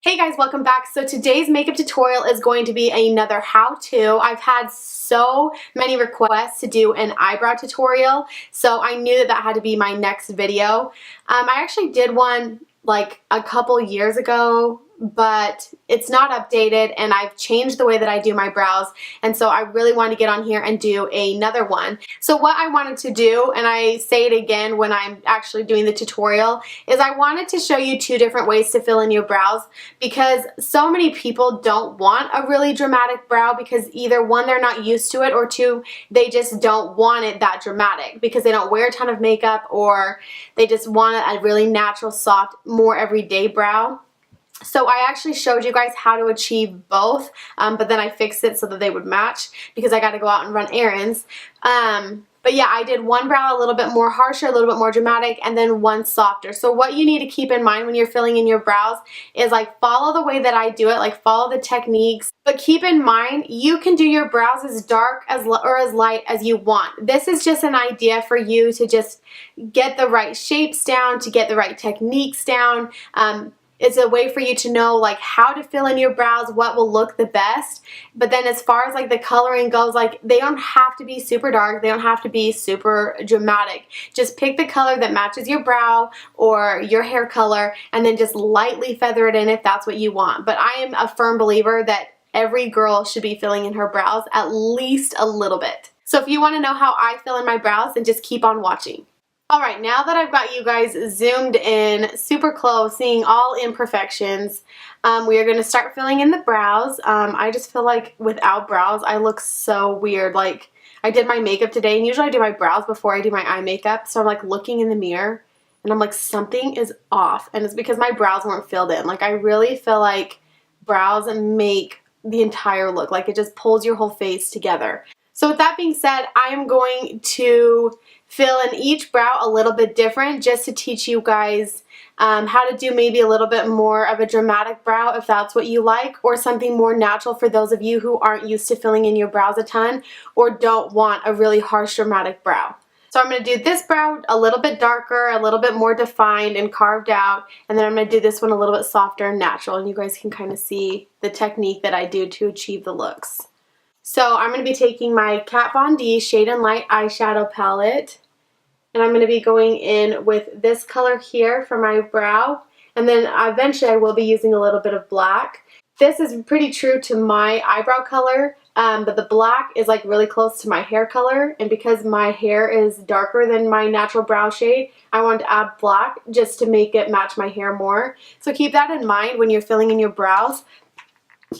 Hey guys, welcome back. So today's makeup tutorial is going to be another how-to. I've had so many requests to do an eyebrow tutorial, so I knew that that had to be my next video. I actually did one like a couple years ago, but it's not updated and I've changed the way that I do my brows, and so I really wanted to get on here and do another one. So what I wanted to do, and I say it again when I'm actually doing the tutorial, is I wanted to show you two different ways to fill in your brows, because so many people don't want a really dramatic brow because either one, they're not used to it, or two, they just don't want it that dramatic because they don't wear a ton of makeup, or they just want a really natural, soft, more everyday brow. So I actually showed you guys how to achieve both, but then I fixed it so that they would match because I got to go out and run errands. But yeah, I did one brow a little bit more harsher, a little bit more dramatic, and then one softer. So what you need to keep in mind when you're filling in your brows is like follow the way that I do it, like follow the techniques. But keep in mind, you can do your brows as dark or as light as you want. This is just an idea for you to just get the right shapes down, to get the right techniques down. It's a way for you to know like how to fill in your brows, what will look the best. But then as far as like the coloring goes, like they don't have to be super dark, they don't have to be super dramatic. Just pick the color that matches your brow or your hair color and then just lightly feather it in if that's what you want. But I am a firm believer that every girl should be filling in her brows at least a little bit. So if you want to know how I fill in my brows, then just keep on watching. Alright, now that I've got you guys zoomed in super close, seeing all imperfections, we are going to start filling in the brows. I just feel like without brows I look so weird. Like, I did my makeup today, and usually I do my brows before I do my eye makeup, so I'm like looking in the mirror and I'm like, something is off, and it's because my brows weren't filled in. Like, I really feel like brows make the entire look, like it just pulls your whole face together. So with that being said, I'm going to fill in each brow a little bit different just to teach you guys how to do maybe a little bit more of a dramatic brow if that's what you like, or something more natural for those of you who aren't used to filling in your brows a ton or don't want a really harsh dramatic brow. So I'm going to do this brow a little bit darker, a little bit more defined and carved out, and then I'm going to do this one a little bit softer and natural, and you guys can kind of see the technique that I do to achieve the looks. So I'm going to be taking my Kat Von D Shade and Light eyeshadow palette, and I'm going to be going in with this color here for my brow, and then eventually I will be using a little bit of black. This is pretty true to my eyebrow color, but the black is like really close to my hair color, and because my hair is darker than my natural brow shade, I wanted to add black just to make it match my hair more. So keep that in mind when you're filling in your brows.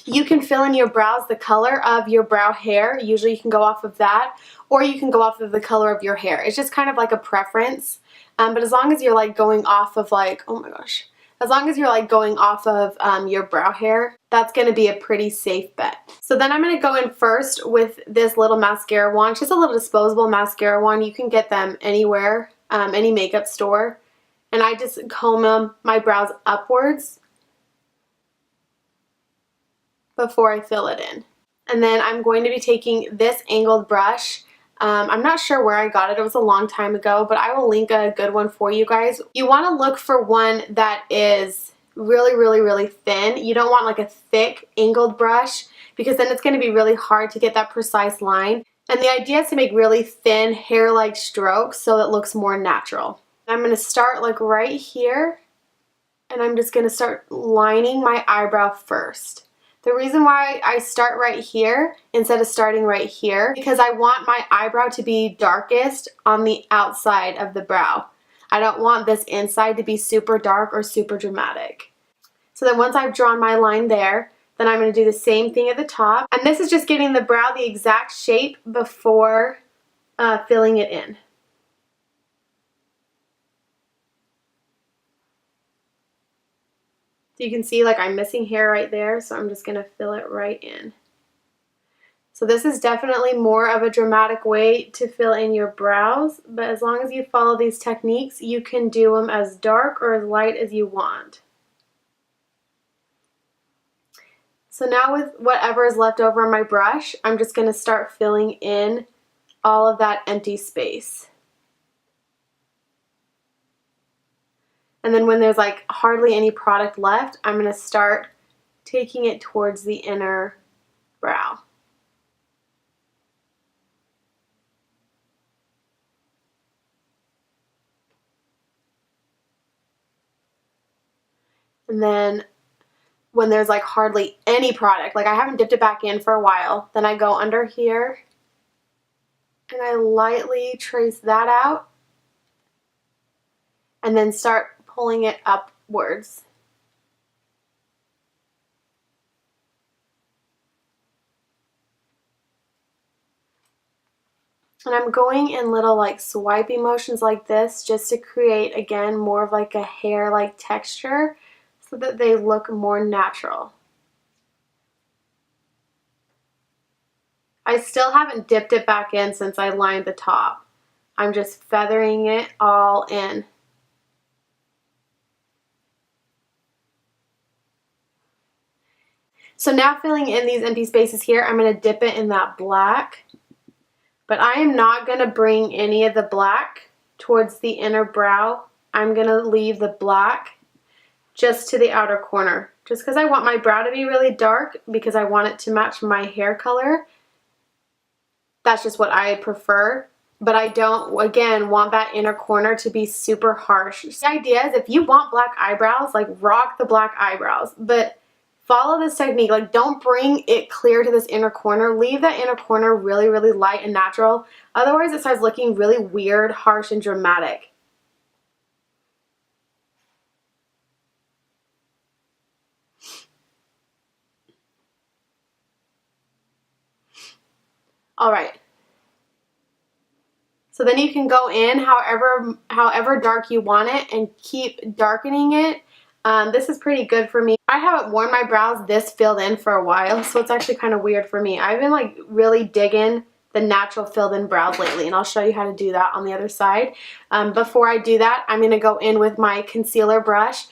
You can fill in your brows the color of your brow hair. Usually you can go off of that, or you can go off of the color of your hair. It's just kind of like a preference. But as long as you're like going off of like, oh my gosh, as long as you're like going off of your brow hair, that's going to be a pretty safe bet. So then I'm going to go in first with this little mascara wand, just a little disposable mascara wand. You can get them anywhere, any makeup store. And I just comb my brows upwards before I fill it in. And then I'm going to be taking this angled brush. I'm not sure where I got it. It was a long time ago, but I will link a good one for you guys. You want to look for one that is really, really, really thin. You don't want like a thick angled brush because then it's going to be really hard to get that precise line. And the idea is to make really thin hair-like strokes so it looks more natural. I'm going to start like right here, and I'm just going to start lining my eyebrow first. The reason why I start right here instead of starting right here, because I want my eyebrow to be darkest on the outside of the brow. I don't want this inside to be super dark or super dramatic. So then once I've drawn my line there, then I'm going to do the same thing at the top. And this is just getting the brow the exact shape before filling it in. So you can see like I'm missing hair right there, so I'm just going to fill it right in. So this is definitely more of a dramatic way to fill in your brows, but as long as you follow these techniques, you can do them as dark or as light as you want. So now with whatever is left over on my brush, I'm just going to start filling in all of that empty space. And then when there's like hardly any product left, I'm going to start taking it towards the inner brow. And then when there's like hardly any product, like I haven't dipped it back in for a while, then I go under here and I lightly trace that out and then start pulling it upwards. And I'm going in little like swipey motions like this just to create, again, more of like a hair-like texture so that they look more natural. I still haven't dipped it back in since I lined the top. I'm just feathering it all in. So now filling in these empty spaces here, I'm going to dip it in that black. But I am not going to bring any of the black towards the inner brow. I'm going to leave the black just to the outer corner. Just because I want my brow to be really dark, because I want it to match my hair color. That's just what I prefer. But I don't, again, want that inner corner to be super harsh. The idea is if you want black eyebrows, like rock the black eyebrows. But follow this technique. Like, don't bring it clear to this inner corner. Leave that inner corner really, really light and natural. Otherwise, it starts looking really weird, harsh, and dramatic. All right. So then you can go in however dark you want it and keep darkening it. This is pretty good for me. I haven't worn my brows this filled in for a while, so it's actually kind of weird for me. I've been like really digging the natural filled in brows lately, and I'll show you how to do that on the other side. Before I do that, I'm going to go in with my concealer brush,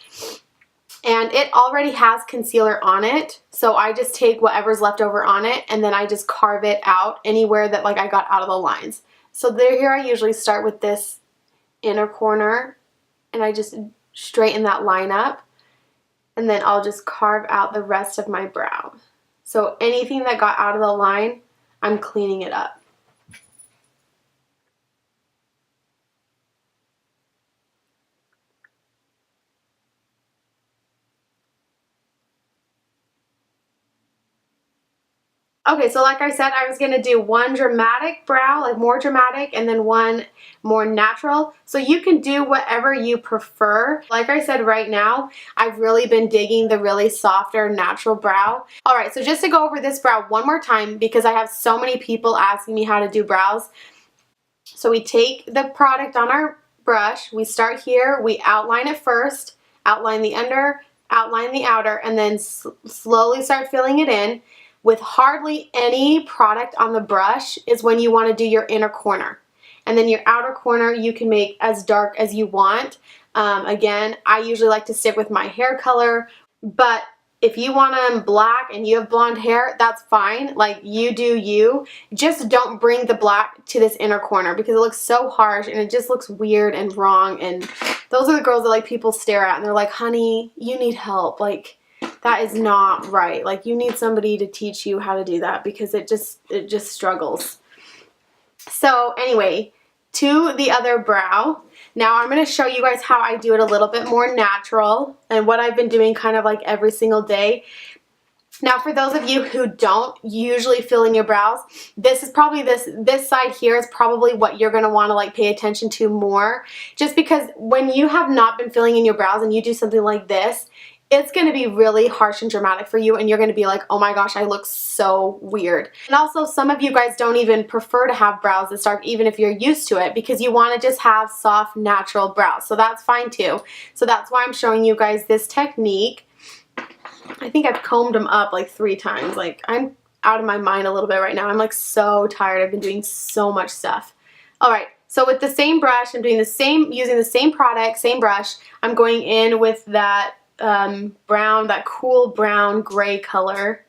and it already has concealer on it, so I just take whatever's left over on it and then I just carve it out anywhere that like I got out of the lines. So here I usually start with this inner corner and I just straighten that line up, and then I'll just carve out the rest of my brow. So anything that got out of the line, I'm cleaning it up. Okay, so like I said, I was going to do one dramatic brow, like more dramatic, and then one more natural. So you can do whatever you prefer. Like I said, right now, I've really been digging the really softer natural brow. All right, so just to go over this brow one more time, because I have so many people asking me how to do brows. So we take the product on our brush, we start here, we outline it first, outline the under, outline the outer, and then slowly start filling it in. With hardly any product on the brush is when you want to do your inner corner. And then your outer corner you can make as dark as you want. Again, I usually like to stick with my hair color, but if you want them black and you have blonde hair, that's fine. Like, you do you. Just don't bring the black to this inner corner because it looks so harsh and it just looks weird and wrong. And those are the girls that like people stare at and they're like, honey, you need help. Like, that is not right. Like, you need somebody to teach you how to do that because it just struggles. So anyway, to the other brow. Now I'm going to show you guys how I do it a little bit more natural and what I've been doing kind of like every single day. Now, for those of you who don't usually fill in your brows, this is probably this side here is probably what you're going to want to like pay attention to more. Just because when you have not been filling in your brows and you do something like this, it's going to be really harsh and dramatic for you, and you're going to be like, oh my gosh, I look so weird. And also, some of you guys don't even prefer to have brows this dark, even if you're used to it, because you want to just have soft, natural brows. So that's fine too. So that's why I'm showing you guys this technique. I think I've combed them up like 3 times. Like, I'm out of my mind a little bit right now. I'm like so tired. I've been doing so much stuff. All right. So with the same brush, I'm doing the same, using the same product, same brush. I'm going in with that brown, that cool brown gray color,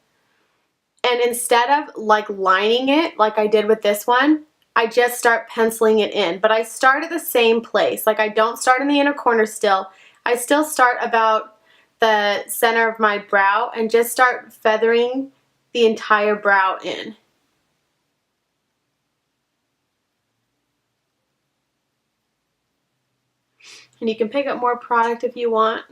and instead of like lining it like I did with this one, I just start penciling it in. But I start at the same place. Like, I don't start in the inner corner still. I still start about the center of my brow and just start feathering the entire brow in. And you can pick up more product if you want.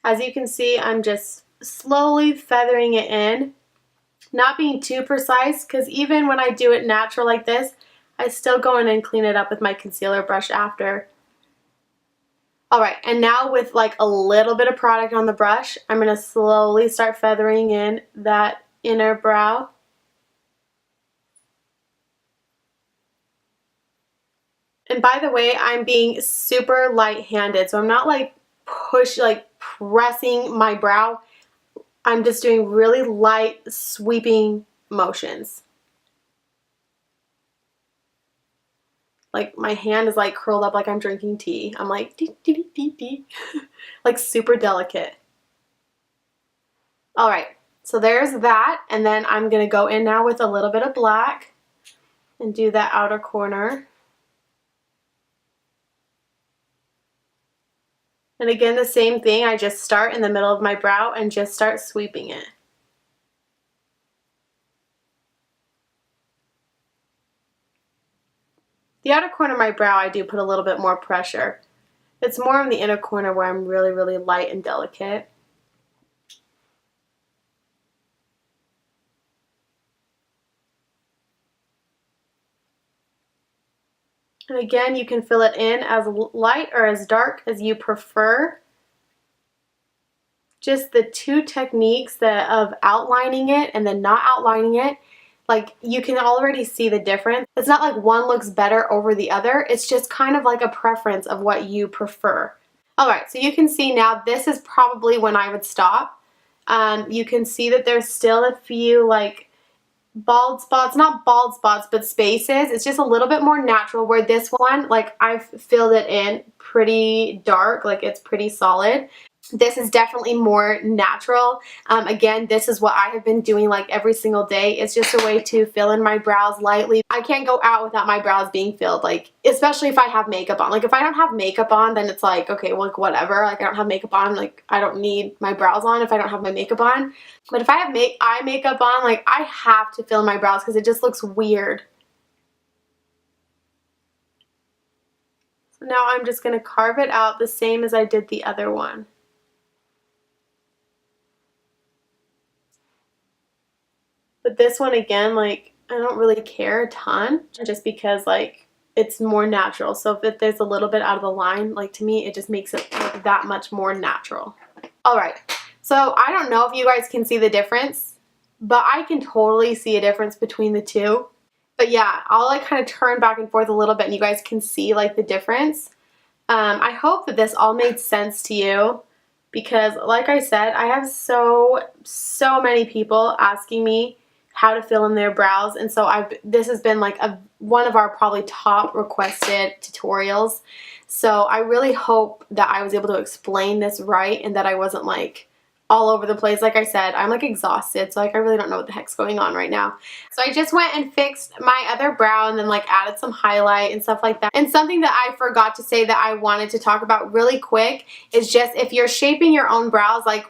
As you can see, I'm just slowly feathering it in, not being too precise, because even when I do it natural like this, I still go in and clean it up with my concealer brush after. Alright, and now with like a little bit of product on the brush, I'm going to slowly start feathering in that inner brow. And by the way, I'm being super light-handed, so I'm not like pressing my brow. I'm just doing really light sweeping motions. Like my hand is like curled up like I'm drinking tea. I'm like dee, dee, dee, dee, dee. Like super delicate. All right, so there's that, and then I'm gonna go in now with a little bit of black and do that outer corner. And again, the same thing, I just start in the middle of my brow and just start sweeping it. The outer corner of my brow, I do put a little bit more pressure. It's more in the inner corner where I'm really, really light and delicate. And again, you can fill it in as light or as dark as you prefer. Just the two techniques of outlining it and then not outlining it, like you can already see the difference. It's not like one looks better over the other. It's just kind of like a preference of what you prefer. Alright, so you can see now this is probably when I would stop. You can see that there's still a few like bald spots, not bald spots, but spaces. It's just a little bit more natural, where this one, like I've filled it in pretty dark, like it's pretty solid. This is definitely more natural. Again, this is what I have been doing like every single day. It's just a way to fill in my brows lightly. I can't go out without my brows being filled, like especially if I have makeup on. Like if I don't have makeup on, then it's like, okay, well, like whatever. Like I don't have makeup on, like I don't need my brows on if I don't have my makeup on. But if I have eye makeup on, like I have to fill in my brows because it just looks weird. So now I'm just going to carve it out the same as I did the other one. But this one, again, like, I don't really care a ton just because, like, it's more natural. So if there's a little bit out of the line, like, to me, it just makes it look that much more natural. All right. So I don't know if you guys can see the difference, but I can totally see a difference between the two. But yeah, I'll, like, kind of turn back and forth a little bit and you guys can see, like, the difference. I hope that this all made sense to you. Because like I said, I have so many people asking me how to fill in their brows, and so this has been like one of our probably top requested tutorials. So I really hope that I was able to explain this right and that I wasn't like all over the place. Like I said, I'm like exhausted, so like I really don't know what the heck's going on right now. So I just went and fixed my other brow and then like added some highlight and stuff like that. And something that I forgot to say that I wanted to talk about really quick is just if you're shaping your own brows, like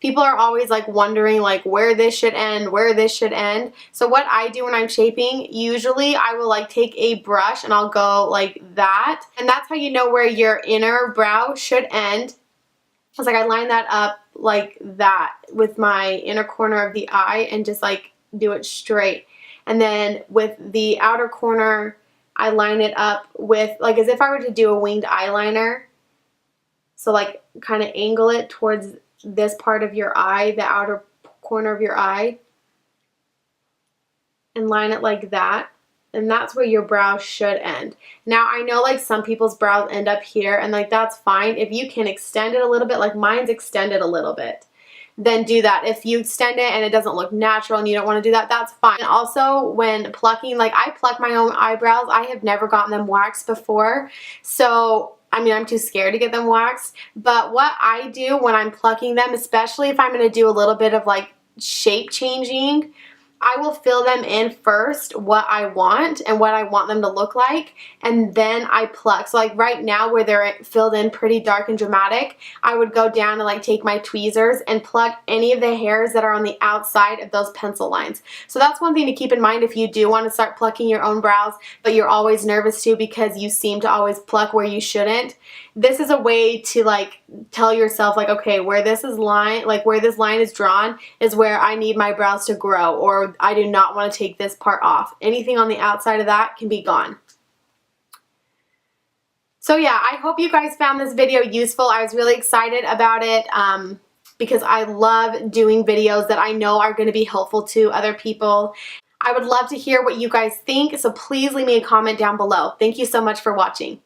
people are always like wondering like where this should end, where this should end. So what I do when I'm shaping, usually I will like take a brush and I'll go like that. And that's how you know where your inner brow should end. It's like I line that up like that with my inner corner of the eye and just like do it straight. And then with the outer corner, I line it up with like as if I were to do a winged eyeliner. So like kind of angle it towards this part of your eye, the outer corner of your eye, and line it like that. And that's where your brow should end. Now, I know like some people's brows end up here, and like that's fine. If you can extend it a little bit, like mine's extended a little bit, then do that. If you extend it and it doesn't look natural and you don't want to do that, that's fine. And also when plucking, like I pluck my own eyebrows. I have never gotten them waxed before. So I mean, I'm too scared to get them waxed, but what I do when I'm plucking them, especially if I'm going to do a little bit of like shape changing, I will fill them in first what I want and what I want them to look like, and then I pluck. So like right now where they're filled in pretty dark and dramatic, I would go down and like take my tweezers and pluck any of the hairs that are on the outside of those pencil lines. So that's one thing to keep in mind if you do want to start plucking your own brows, but you're always nervous to because you seem to always pluck where you shouldn't. This is a way to like tell yourself like, okay, where this line is drawn is where I need my brows to grow, or I do not want to take this part off. Anything on the outside of that can be gone. So yeah, I hope you guys found this video useful. I was really excited about it because I love doing videos that I know are going to be helpful to other people. I would love to hear what you guys think, so please leave me a comment down below. Thank you so much for watching.